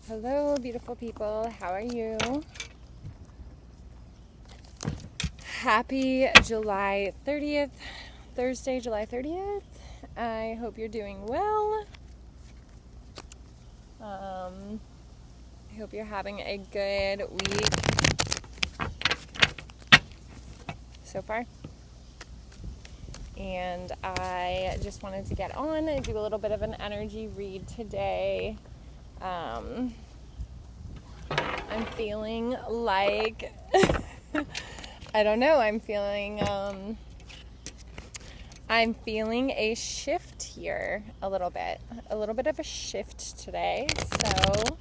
Hello, beautiful people. How are you? Happy July 30th, Thursday, July 30th. I hope you're doing well. I hope you're having a good week so far. And I just wanted to get on and do a little bit of an energy read today. I'm feeling like, I don't know, I'm feeling a shift here a little bit of a shift today. So,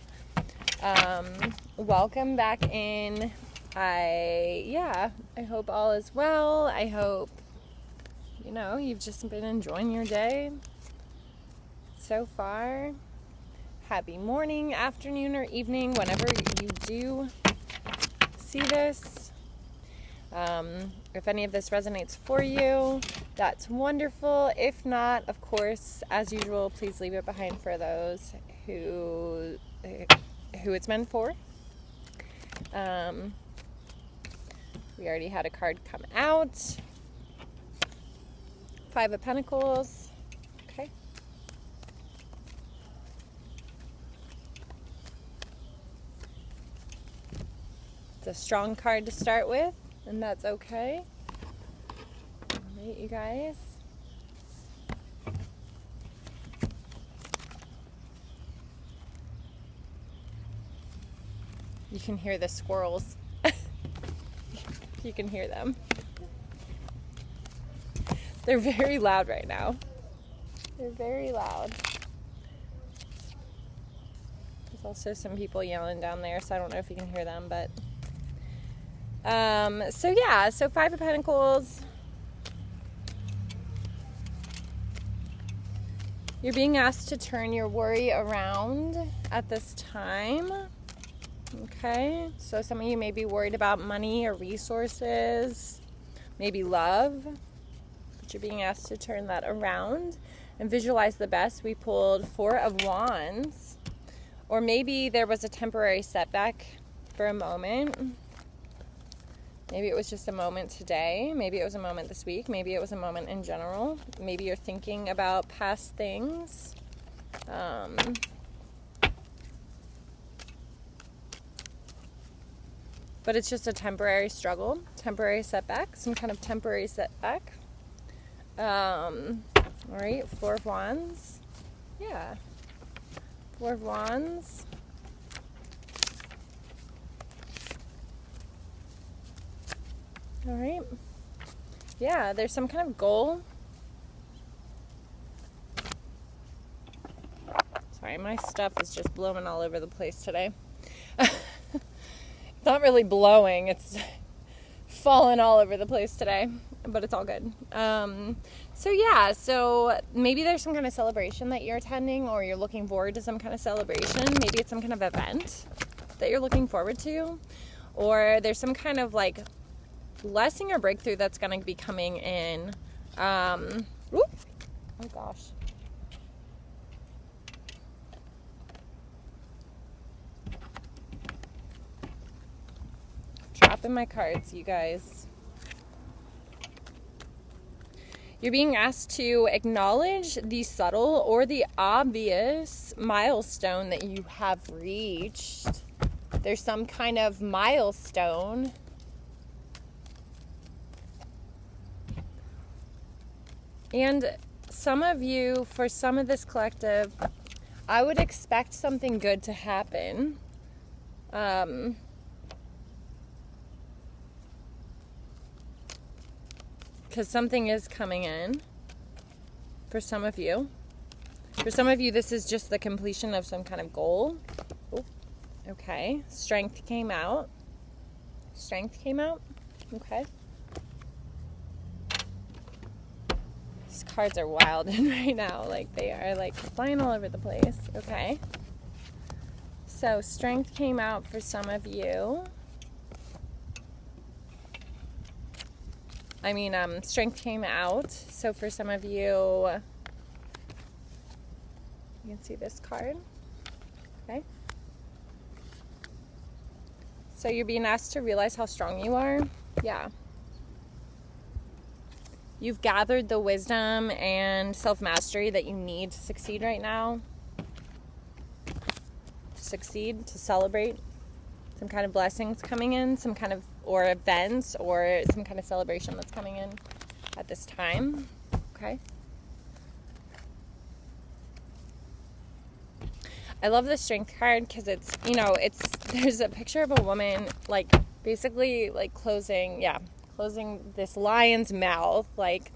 welcome back in. I hope all is well. I hope, you've just been enjoying your day so far. Happy morning, afternoon, or evening, whenever you do see this. If any of this resonates for you, that's wonderful. If not, of course, as usual, please leave it behind for those who it's meant for. We already had a card come out. 5 of Pentacles. Okay. It's a strong card to start with, and that's okay. All right, you guys. You can hear the squirrels. You can hear them. They're very loud right now. They're very loud. There's also some people yelling down there, so I don't know if you can hear them, but so 5 of Pentacles. You're being asked to turn your worry around at this time. Okay, so some of you may be worried about money or resources, maybe love, but you're being asked to turn that around and visualize the best. We pulled 4 of Wands, or maybe there was a temporary setback for a moment. Maybe it was just a moment today. Maybe it was a moment this week. Maybe it was a moment in general. Maybe you're thinking about past things. But it's just a temporary struggle, temporary setback, some kind of temporary setback. All right, 4 of Wands. Yeah. 4 of Wands. All right. Yeah, there's some kind of goal. Sorry, my stuff is just blowing all over the place today. It's not really blowing, it's falling all over the place today, but it's all good. So maybe there's some kind of celebration that you're attending, or you're looking forward to some kind of celebration. Maybe it's some kind of event that you're looking forward to, or there's some kind of like blessing or breakthrough that's going to be coming in. Oh gosh. Dropping my cards, you guys. You're being asked to acknowledge the subtle or the obvious milestone that you have reached. There's some kind of milestone. And some of you, for some of this collective, I would expect something good to happen. Because something is coming in for some of you. For some of you, this is just the completion of some kind of goal. Oh, okay. Strength came out. Strength came out. Okay. These cards are wild right now. Like, they are like flying all over the place. Okay. So strength came out for some of you. Strength came out. So for some of you, you can see this card. Okay. So you're being asked to realize how strong you are. Yeah. You've gathered the wisdom and self-mastery that you need to succeed right now. To succeed, to celebrate. Some kind of blessings coming in, or events, or some kind of celebration that's coming in at this time. Okay. I love the Strength card because there's a picture of a woman like basically like closing this lion's mouth. Like,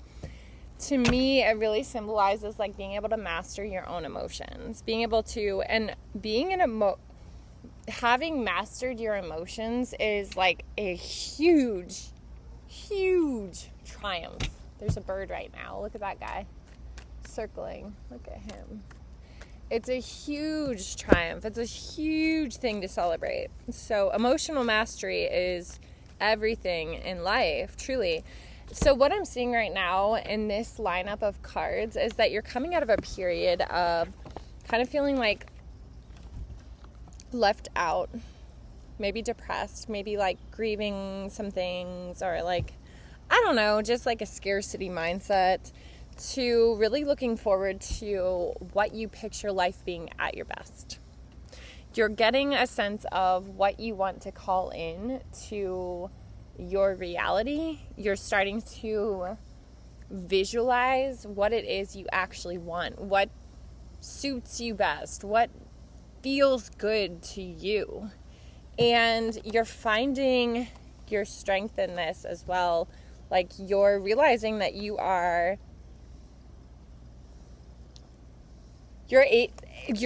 to me, it really symbolizes like being able to master your own emotions, having mastered your emotions is like a huge, huge triumph. There's a bird right now. Look at that guy circling. Look at him. It's a huge triumph. It's a huge thing to celebrate. So emotional mastery is everything in life, truly. So what I'm seeing right now in this lineup of cards is that you're coming out of a period of kind of feeling like left out, maybe depressed, maybe like grieving some things, or like, I don't know, just like a scarcity mindset, to really looking forward to what you picture life being at your best. You're getting a sense of what you want to call in to your reality. You're starting to visualize what it is you actually want, what suits you best, what feels good to you. And you're finding your strength in this as well. Like, you're realizing that you're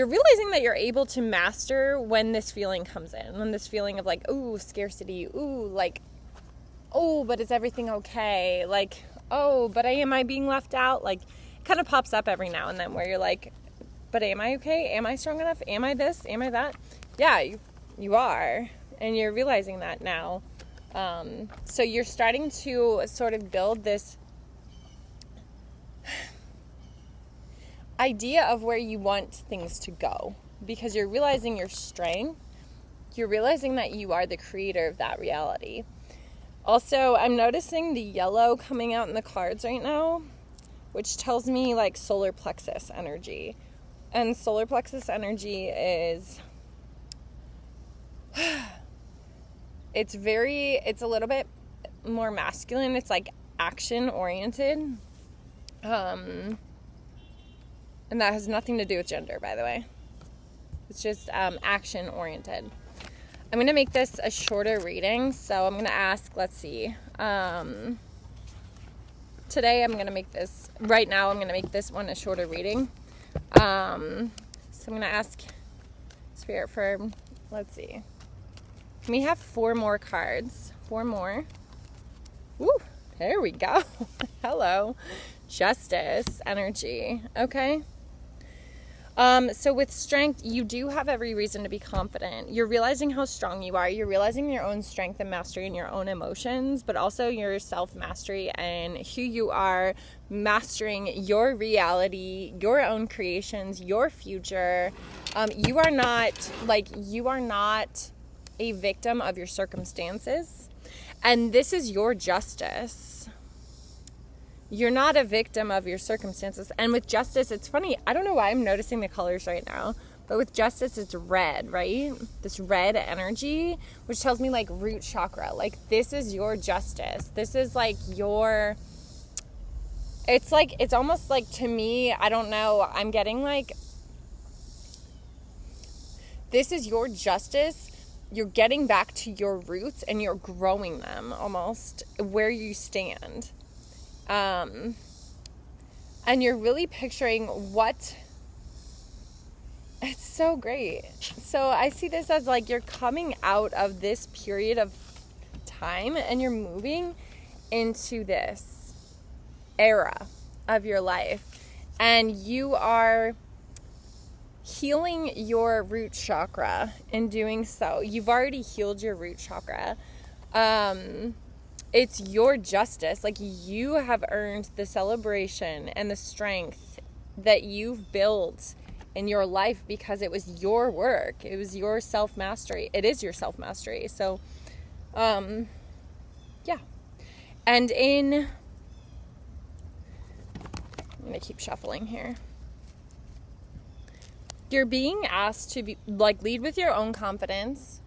realizing that you're able to master when this feeling comes in, when this feeling of like, ooh, scarcity, ooh, like, oh, but is everything okay? Like, oh, but am I being left out? Like, it kind of pops up every now and then where you're like, but am I okay? Am I strong enough? Am I this? Am I that? Yeah, you are. And you're realizing that now. So you're starting to sort of build this idea of where you want things to go, because you're realizing your strength. You're realizing that you are the creator of that reality. Also, I'm noticing the yellow coming out in the cards right now, which tells me like solar plexus energy. And solar plexus energy is, it's a little bit more masculine. It's like action oriented. And that has nothing to do with gender, by the way. It's just action oriented. I'm going to make this a shorter reading. So I'm going to ask, let's see. Today I'm going to make this, right now I'm going to make this one a shorter reading. So I'm going to ask Spirit for, let's see. We have 4 more cards. 4 more. Woo, there we go. Hello. Justice energy. Okay. So with strength, you do have every reason to be confident. You're realizing how strong you are. You're realizing your own strength and mastery in your own emotions, but also your self-mastery and who you are, mastering your reality, your own creations, your future. You are not a victim of your circumstances. And this is your justice. You're not a victim of your circumstances. And with justice, it's funny. I don't know why I'm noticing the colors right now. But with justice, it's red, right? This red energy, which tells me like root chakra. Like, this is your justice. This is like your... It's almost like, to me, I don't know. I'm getting like... This is your justice. You're getting back to your roots and you're growing them almost where you stand. And you're really picturing what, it's so great. So I see this as like you're coming out of this period of time and you're moving into this era of your life, and you are healing your root chakra. In doing so, you've already healed your root chakra. It's your justice. Like, you have earned the celebration and the strength that you've built in your life because it was your work. It was your self-mastery. It is your self-mastery. So Yeah. And I'm going to keep shuffling here. You're being asked to be like, lead with your own confidence.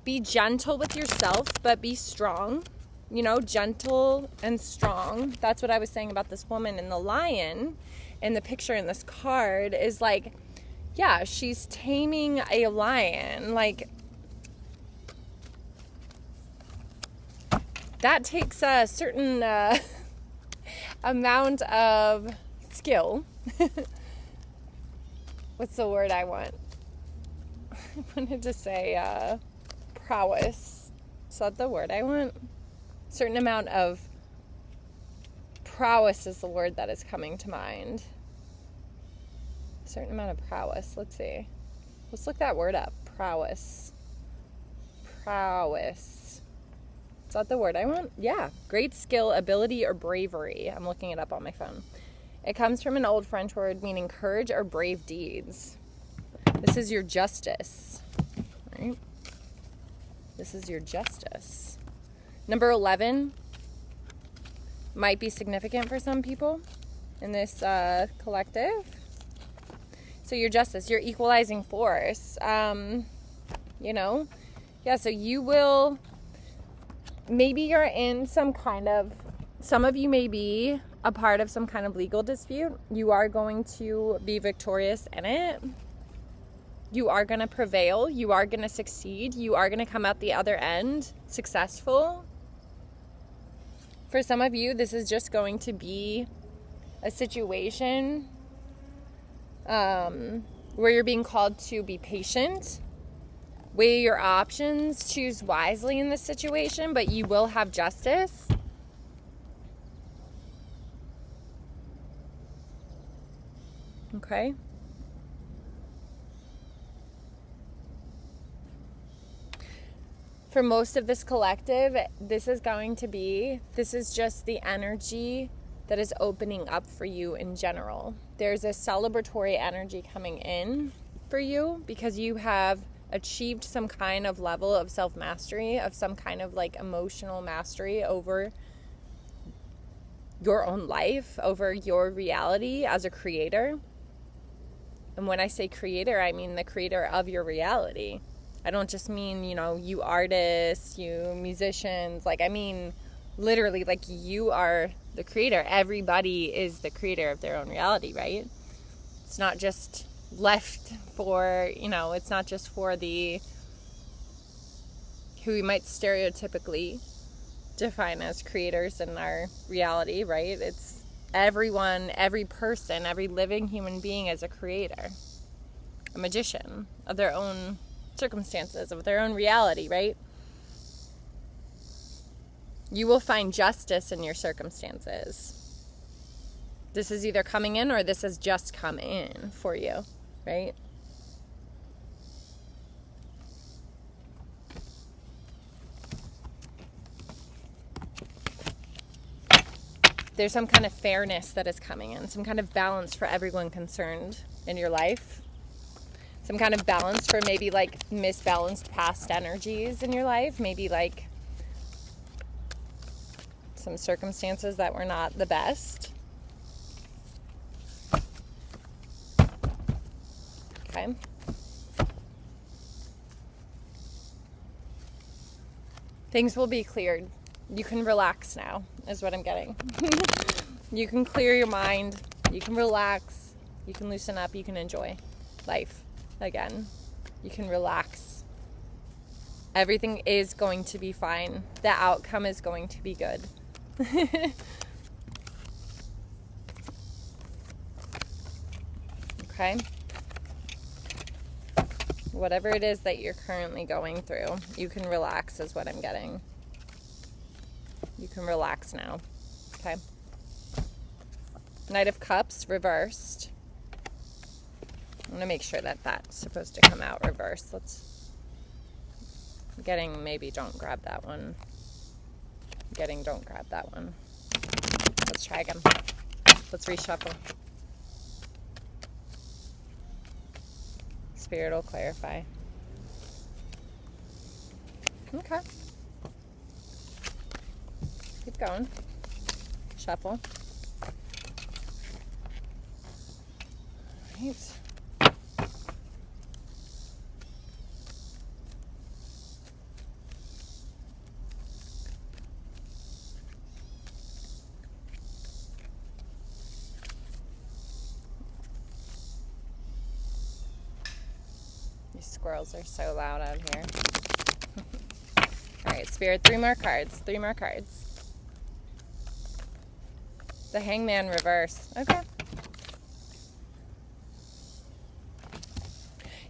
Be gentle with yourself, but be strong. You know, gentle and strong. That's what I was saying about this woman in the lion in the picture in this card is like, yeah, she's taming a lion. Like, that takes a certain amount of skill. What's the word I want? I wanted to say prowess. Is that the word I want? Certain amount of prowess is the word that is coming to mind. Certain amount of prowess. Let's see. Let's look that word up. Prowess. Prowess. Is that the word I want? Yeah. Great skill, ability, or bravery. I'm looking it up on my phone. It comes from an old French word meaning courage or brave deeds. This is your justice. Right? This is your justice. Number 11 might be significant for some people in this collective. So your justice, your equalizing force. You know? Yeah, so you will... Maybe you're in some of you may be a part of some kind of legal dispute. You are going to be victorious in it. You are going to prevail. You are going to succeed. You are going to come out the other end successful. For some of you, this is just going to be a situation where you're being called to be patient. Weigh your options, choose wisely in this situation, but you will have justice. Okay? For most of this collective, this is just the energy that is opening up for you in general. There's a celebratory energy coming in for you because you have achieved some kind of level of self-mastery, of some kind of like emotional mastery over your own life, over your reality as a creator. And when I say creator, I mean the creator of your reality. I don't just mean, you artists, you musicians. Like, I mean, literally, like, you are the creator. Everybody is the creator of their own reality, right? It's not just left for, it's not just for the who we might stereotypically define as creators in our reality, right? It's everyone, every person, every living human being is a creator, a magician of their own circumstances, of their own reality, right? You will find justice in your circumstances. This is either coming in or this has just come in for you, right? There's some kind of fairness that is coming in, some kind of balance for everyone concerned in your life. Some kind of balance for maybe like misbalanced past energies in your life. Maybe like some circumstances that were not the best. Okay. Things will be cleared. You can relax now, is what I'm getting. You can clear your mind. You can relax. You can loosen up. You can enjoy life again. You can relax. Everything is going to be fine. The outcome is going to be good. Okay? Whatever it is that you're currently going through, you can relax is what I'm getting. You can relax now. Okay? Knight of Cups reversed. I'm going to make sure that that's supposed to come out reversed. Maybe don't grab that one. Don't grab that one. Let's try again. Let's reshuffle. Spirit will clarify. Okay. keep going. Shuffle. All right. These squirrels are so loud out here. All right, Spirit, 3 more cards. 3 more cards. The Hangman reverse. Okay.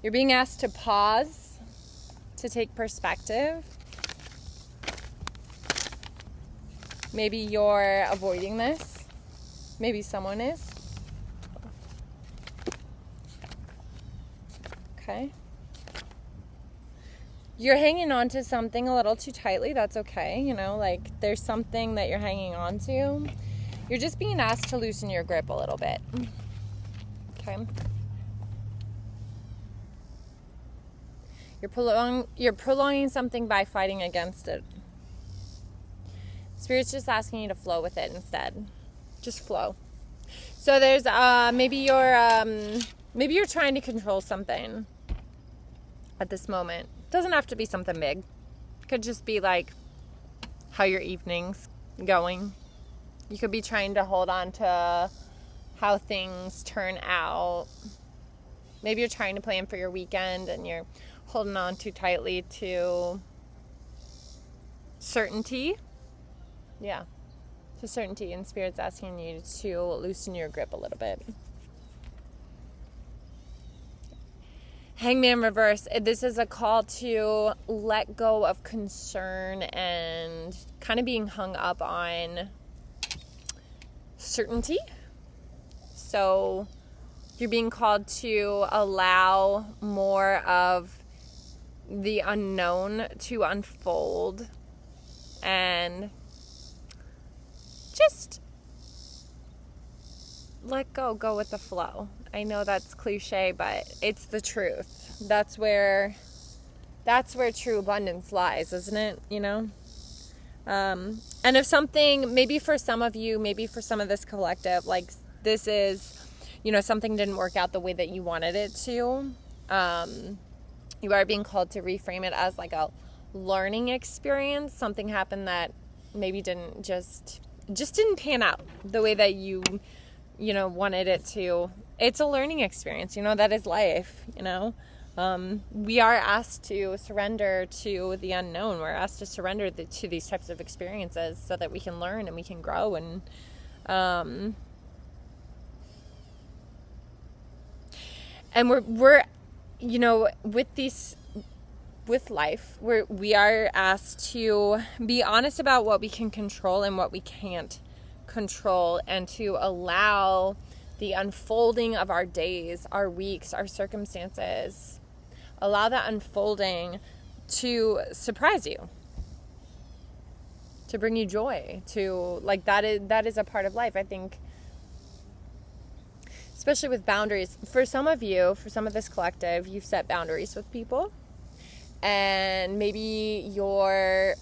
You're being asked to pause, to take perspective. Maybe you're avoiding this. Maybe someone is. Okay. You're hanging on to something a little too tightly. That's okay. You know, like there's something that you're hanging on to. You're just being asked to loosen your grip a little bit. Okay. You're prolonging something by fighting against it. Spirit's just asking you to flow with it instead. Just flow. So there's maybe you're trying to control something at this moment. Doesn't have to be something big. Could just be like how your evening's going. You could be trying to hold on to how things turn out. Maybe you're trying to plan for your weekend and you're holding on too tightly to certainty. Yeah, to certainty. And Spirit's asking you to loosen your grip a little bit. Hangman reverse. This is a call to let go of concern and kind of being hung up on certainty. So you're being called to allow more of the unknown to unfold and just let go with the flow. I know that's cliche, but it's the truth. That's where true abundance lies, isn't it? You know? And if something, maybe for some of you, maybe for some of this collective, like this is, you know, something didn't work out the way that you wanted it to. You are being called to reframe it as like a learning experience. Something happened that maybe didn't just didn't pan out the way that you wanted it to. It's a learning experience, you know, that is life, you know. We are asked to surrender to the unknown. We're asked to surrender to these types of experiences so that we can learn and we can grow. And we're you know, with life, we are asked to be honest about what we can control and what we can't control, and to allow the unfolding of our days, our weeks, our circumstances, allow that unfolding to surprise you, to bring you joy, to like that is a part of life. I think, especially with boundaries, for some of you, for some of this collective, you've set boundaries with people, and maybe you're,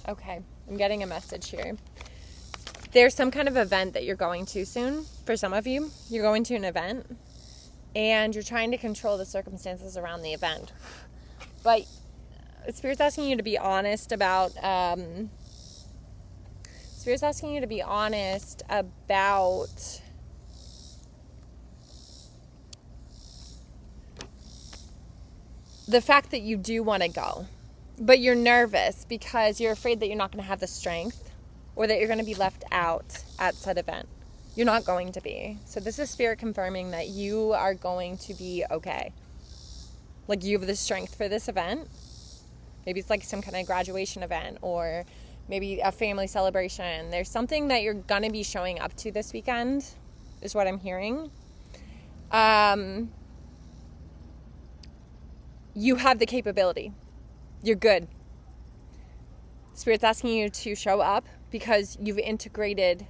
okay, I'm getting a message here. There's some kind of event that you're going to soon. For some of you, you're going to an event and you're trying to control the circumstances around the event. But Spirit's asking you to be honest about, the fact that you do want to go, but you're nervous because you're afraid that you're not going to have the strength, or that you're going to be left out at said event. You're not going to be. So this is Spirit confirming that you are going to be okay. Like, you have the strength for this event. Maybe it's like some kind of graduation event, or maybe a family celebration. There's something that you're going to be showing up to this weekend, is what I'm hearing. You have the capability. You're good. Spirit's asking you to show up because you've integrated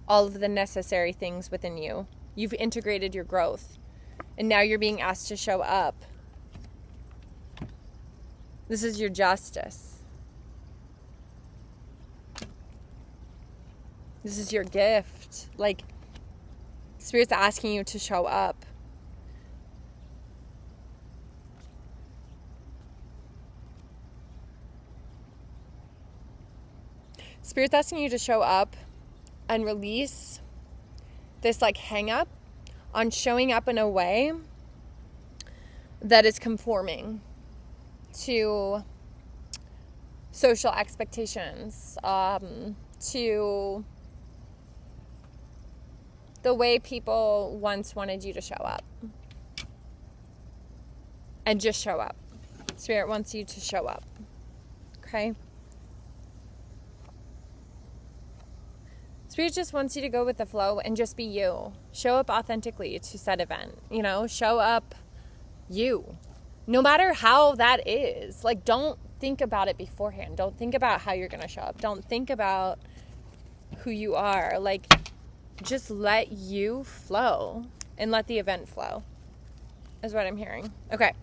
all of the necessary things within you. You've integrated your growth. And now you're being asked to show up. This is your justice. This is your gift. Like, Spirit's asking you to show up. Spirit's asking you to show up and release this like hang up on showing up in a way that is conforming to social expectations, to the way people once wanted you to show up. And just show up. Spirit wants you to show up. Okay? Spirit just wants you to go with the flow and just be you. Show up authentically to said event. You know, show up you. No matter how that is. Like, don't think about it beforehand. Don't think about how you're going to show up. Don't think about who you are. Like, just let you flow and let the event flow is what I'm hearing. Okay.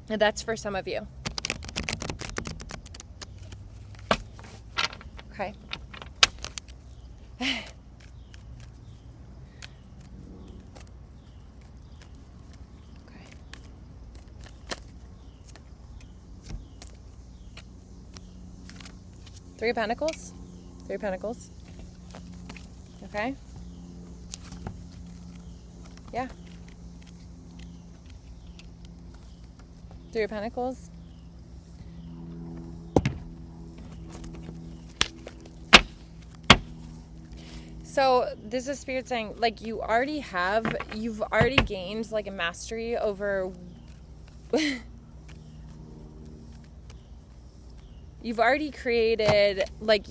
And that's for some of you. Okay. Three of Pentacles. Three of Pentacles. Okay. Yeah. Three of Pentacles. So this is Spirit saying, like, you've already gained like a mastery over you've already created, like,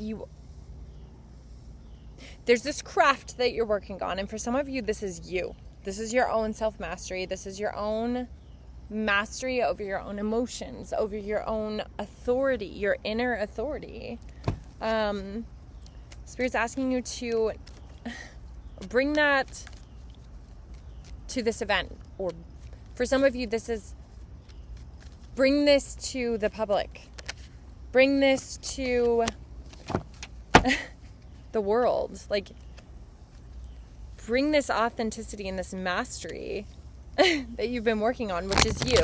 there's this craft that you're working on. And for some of you, this is you. This is your own self-mastery. This is your own mastery over your own emotions, over your own authority, your inner authority. Spirit's asking you to bring that to this event. Or for some of you, this is bring this to the public. Bring this to the world. Like, bring this authenticity and this mastery that you've been working on, which is you.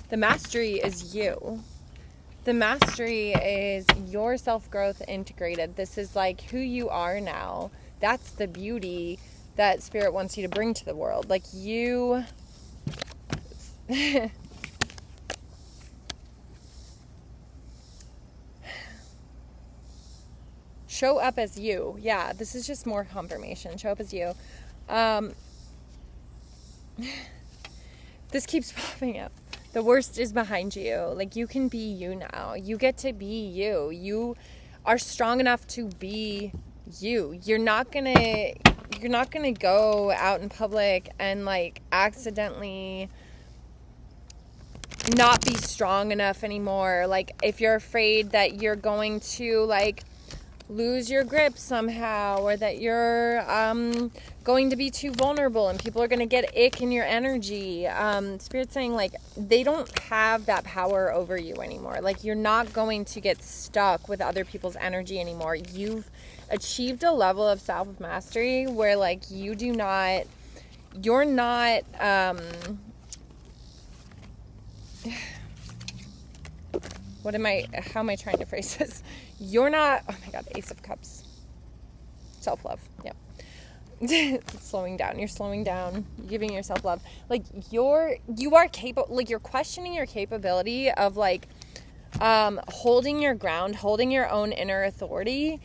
The mastery is you. The mastery is your self-growth integrated. This is like who you are now. That's the beauty that Spirit wants you to bring to the world. Like, you... show up as you. Yeah, this is just more confirmation. Show up as you. This keeps popping up. The worst is behind you. Like, you can be you now. You get to be you. You are strong enough to be you. You're not gonna go out in public and like accidentally not be strong enough anymore. Like, if you're afraid that you're going to like lose your grip somehow, or that you're going to be too vulnerable and people are going to get ick in your energy. Spirit's saying, like, they don't have that power over you anymore. Like, you're not going to get stuck with other people's energy anymore. You've achieved a level of self-mastery where, like, you're not how am I trying to phrase this? You're not, oh my God, Ace of Cups. Self-love. Yep. Slowing down. You're slowing down. You're giving yourself love. Like, you are capable, like, you're questioning your capability of, like, holding your ground, holding your own inner authority,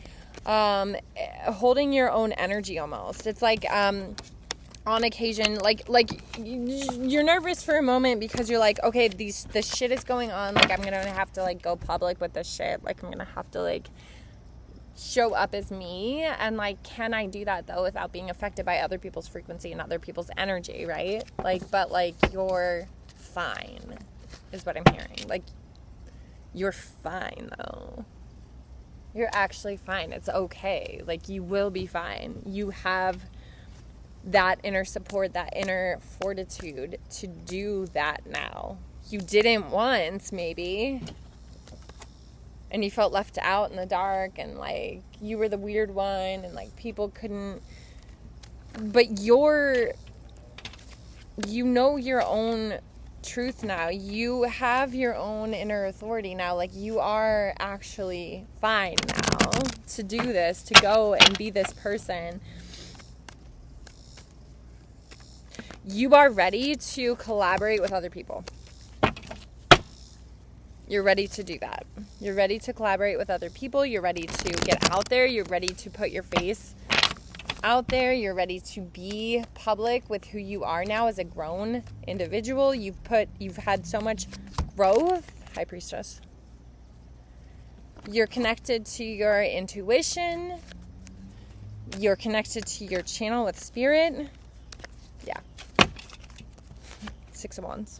holding your own energy almost. It's like, on occasion, like you're nervous for a moment because you're like, okay, this shit is going on. Like, I'm gonna have to like go public with this shit. Like, I'm gonna have to like show up as me. And like, can I do that though without being affected by other people's frequency and other people's energy, right? Like, but like, you're fine, is what I'm hearing. Like, you're fine though. You're actually fine. It's okay. Like, you will be fine. You have that inner support, that inner fortitude to do that now. You didn't once, maybe. and you felt left out in the dark, and like you were the weird one, and like people couldn't, but you know your own truth now. You have your own inner authority now. Like, you are actually fine now to do this, to go and be this person. You are ready to collaborate with other people. You're ready to do that. You're ready to collaborate with other people. You're ready to get out there. You're ready to put your face out there. You're ready to be public with who you are now as a grown individual. You've had so much growth. High Priestess. You're connected to your intuition. You're connected to your channel with spirit. Yeah. 6 of Wands.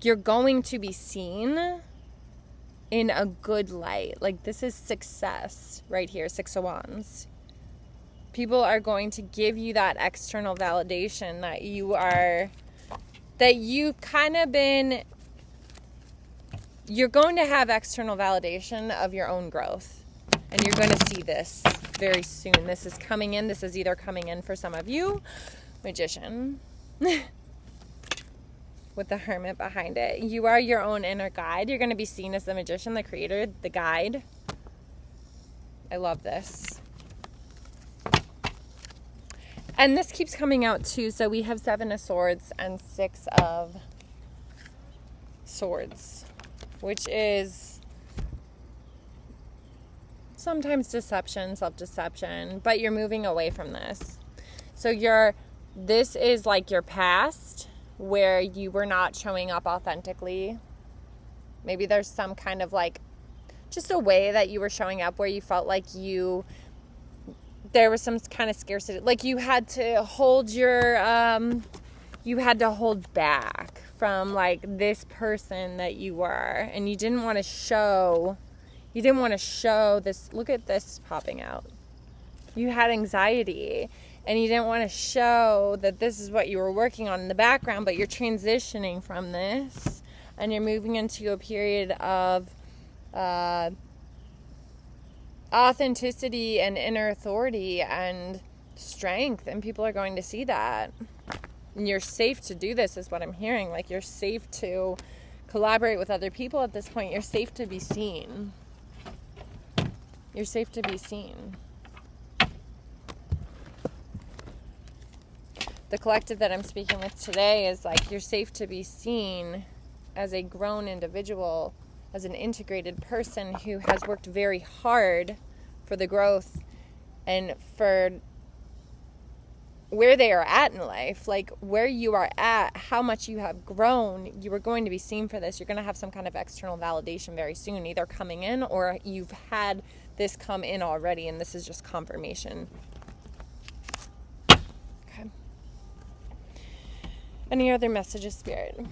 You're going to be seen in a good light. Like, this is success right here, 6 of Wands. People are going to give you that external validation that you've kind of been, you're going to have external validation of your own growth. And you're going to see this very soon. This is coming in. This is either coming in for some of you, Magician, with the Hermit behind it. You are your own inner guide. You're going to be seen as the magician, the creator, the guide. I love this. And this keeps coming out too. So we have 7 of Swords and 6 of Swords, which is sometimes deception, self-deception, but you're moving away from this. So this is like your past, where you were not showing up authentically. Maybe there's some kind of like, just a way that you were showing up where you felt like there was some kind of scarcity. Like you had to hold back from like this person that you were, and you didn't want to show this. Look at this popping out. You had anxiety. And you didn't want to show that this is what you were working on in the background, but you're transitioning from this, and you're moving into a period of authenticity and inner authority and strength, and people are going to see that. And you're safe to do this, is what I'm hearing. Like, you're safe to collaborate with other people at this point. You're safe to be seen. You're safe to be seen. The collective that I'm speaking with today is like, you're safe to be seen as a grown individual, as an integrated person who has worked very hard for the growth and for where they are at in life, like where you are at, how much you have grown. You are going to be seen for this. You're going to have some kind of external validation very soon, either coming in or you've had this come in already, and this is just confirmation. Any other messages, Spirit?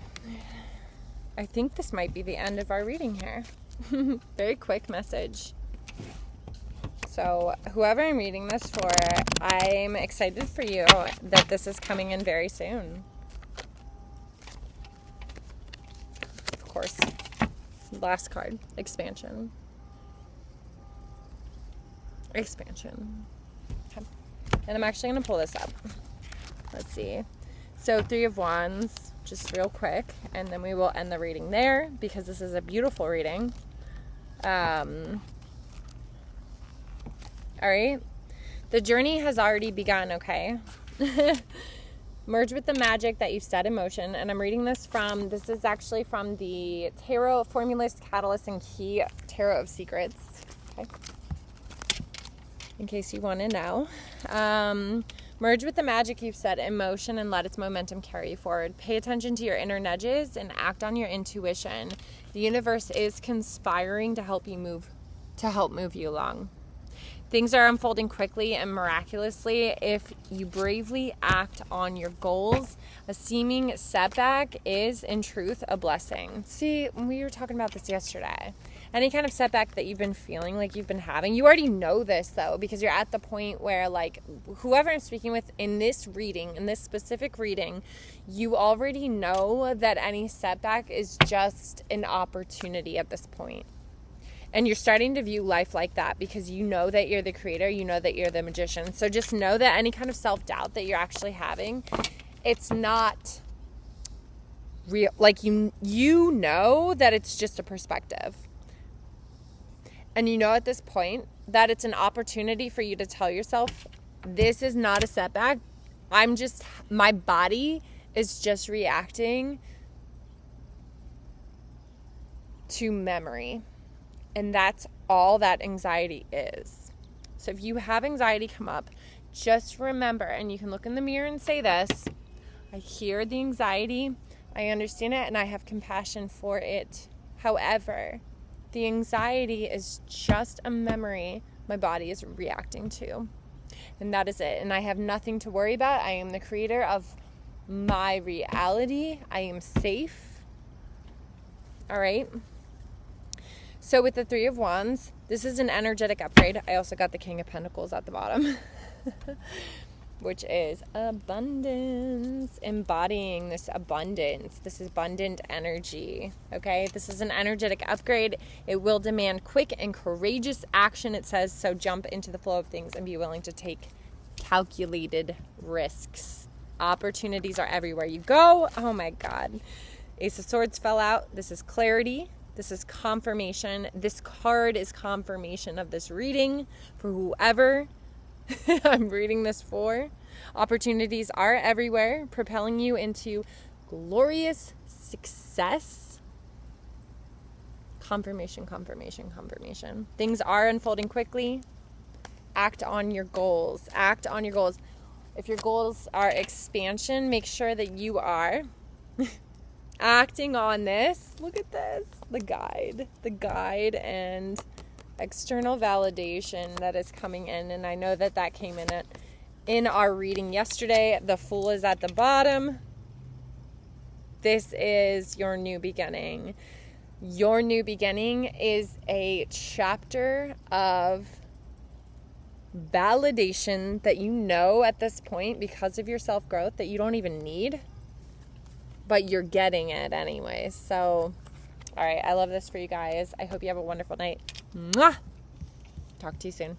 I think this might be the end of our reading here. Very quick message. So whoever I'm reading this for, I'm excited for you that this is coming in very soon. Of course. Last card. Expansion. Expansion. Okay. And I'm actually going to pull this up. Let's see. So 3 of Wands, just real quick, and then we will end the reading there because this is a beautiful reading. All right. The journey has already begun, okay? Merge with the magic that you've set in motion. And I'm reading this is actually from the Tarot Formulas, Catalyst, and Key Tarot of Secrets. Okay. In case you want to know. Merge with the magic you've set in motion and let its momentum carry you forward. Pay attention to your inner nudges and act on your intuition. The universe is conspiring to help move you along. Things are unfolding quickly and miraculously if you bravely act on your goals. A seeming setback is, in truth, a blessing. See, we were talking about this yesterday. any kind of setback that you've been feeling like you've been having, you already know this though, because you're at the point where, like, whoever I'm speaking with in this reading, in this specific reading, you already know that any setback is just an opportunity at this point. And you're starting to view life like that because you know that you're the creator, you know that you're the magician. So just know that any kind of self-doubt that you're actually having, it's not real. Like, you know that it's just a perspective. And you know at this point that it's an opportunity for you to tell yourself, this is not a setback. My body is just reacting to memory. And that's all that anxiety is. So if you have anxiety come up, just remember, and you can look in the mirror and say this, I hear the anxiety, I understand it, and I have compassion for it. However, the anxiety is just a memory my body is reacting to. And that is it. And I have nothing to worry about. I am the creator of my reality. I am safe. All right. So with the Three of Wands, this is an energetic upgrade. I also got the King of Pentacles at the bottom, which is abundance, embodying this abundance, this abundant energy, okay? This is an energetic upgrade. It will demand quick and courageous action, it says, so jump into the flow of things and be willing to take calculated risks. Opportunities are everywhere you go. Oh my God. Ace of Swords fell out. This is clarity. This is confirmation. This card is confirmation of this reading for whoever I'm reading this for. Opportunities are everywhere, propelling you into glorious success. Confirmation, confirmation, confirmation. Things are unfolding quickly. Act on your goals. Act on your goals. If your goals are expansion, make sure that you are acting on this. Look at this. The guide and external validation that is coming in. And I know that came in our reading yesterday. The Fool is at the bottom. This is your new beginning. Your new beginning is a chapter of validation that you know at this point, because of your self-growth, that you don't even need, but you're getting it anyway. So, all right, I love this for you guys. I hope you have a wonderful night. Mwah! Talk to you soon.